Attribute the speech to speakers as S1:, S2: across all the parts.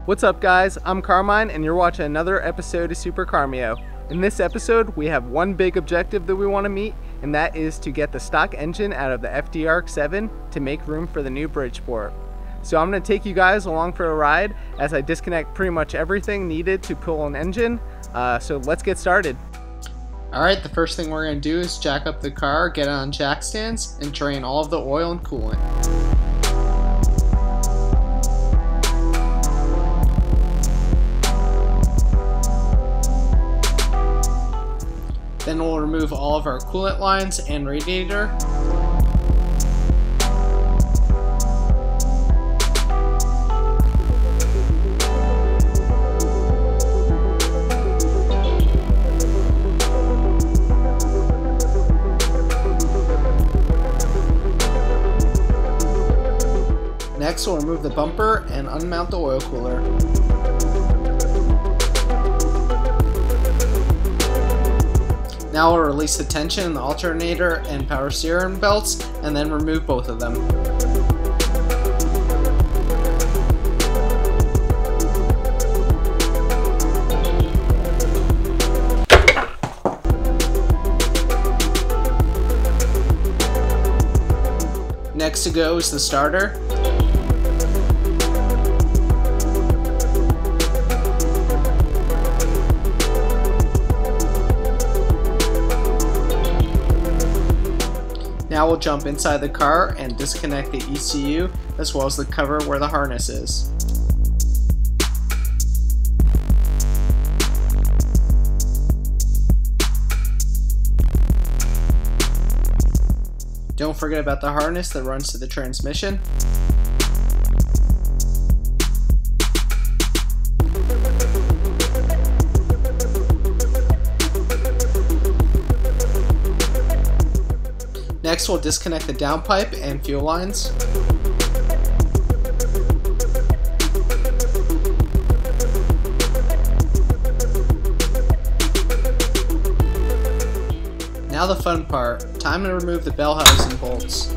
S1: What's up guys, I'm Carmine and you're watching another episode of Super Carmio. In this episode we have one big objective that we want to meet, and that is to get the stock engine out of the RX-7 to make room for the new Bridgeport. So I'm going to take you guys along for a ride as I disconnect pretty much everything needed to pull an engine. So let's get started. Alright, the first thing we're going to do is jack up the car, get it on jack stands, and drain all of the oil and coolant. Then we'll remove all of our coolant lines and radiator. Next, we'll remove the bumper and unmount the oil cooler. Now we'll release the tension in the alternator and power steering belts, and then remove both of them. Next to go is the starter. Now we'll jump inside the car and disconnect the ECU as well as the cover where the harness is. Don't forget about the harness that runs to the transmission. Next, we'll disconnect the downpipe and fuel lines. Now the fun part, time to remove the bell housing bolts.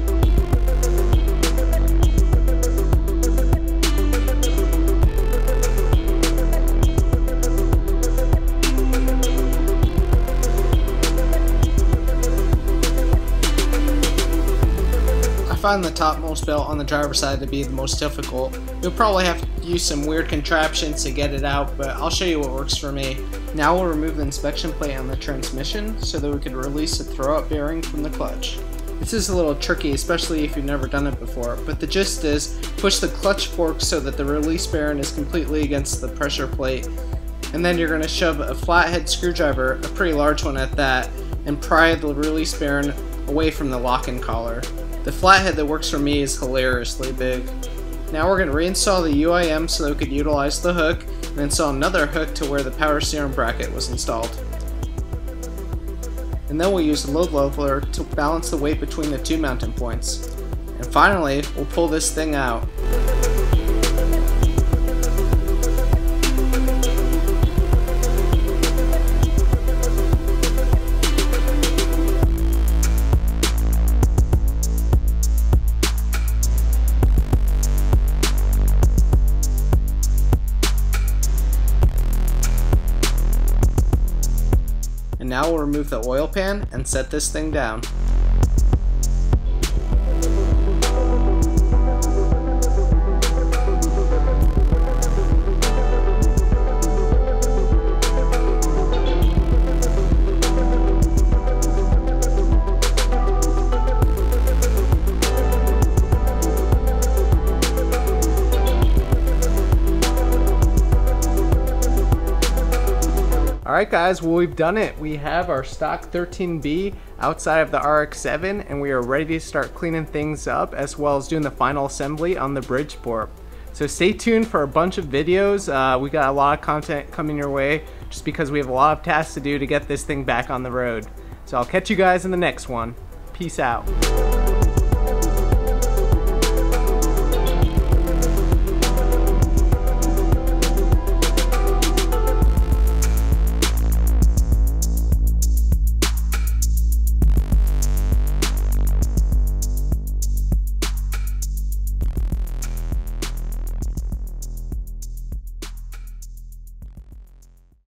S1: I find the topmost belt on the driver's side to be the most difficult. You'll probably have to use some weird contraptions to get it out, but I'll show you what works for me. Now we'll remove the inspection plate on the transmission so that we can release the throw-up bearing from the clutch. This is a little tricky, especially if you've never done it before, but the gist is push the clutch fork so that the release bearing is completely against the pressure plate, and then you're going to shove a flathead screwdriver, a pretty large one at that, and pry the release bearing away from the lock-in collar. The flathead that works for me is hilariously big. Now we're going to reinstall the UIM so that we could utilize the hook, and install another hook to where the power steering bracket was installed. And then we'll use a load leveler to balance the weight between the two mounting points. And finally, we'll pull this thing out. And now we'll remove the oil pan and set this thing down. Alright guys, well we've done it. We have our stock 13B outside of the RX-7 and we are ready to start cleaning things up as well as doing the final assembly on the Bridgeport. So stay tuned for a bunch of videos. We got a lot of content coming your way just because we have a lot of tasks to do to get this thing back on the road. So I'll catch you guys in the next one. Peace out.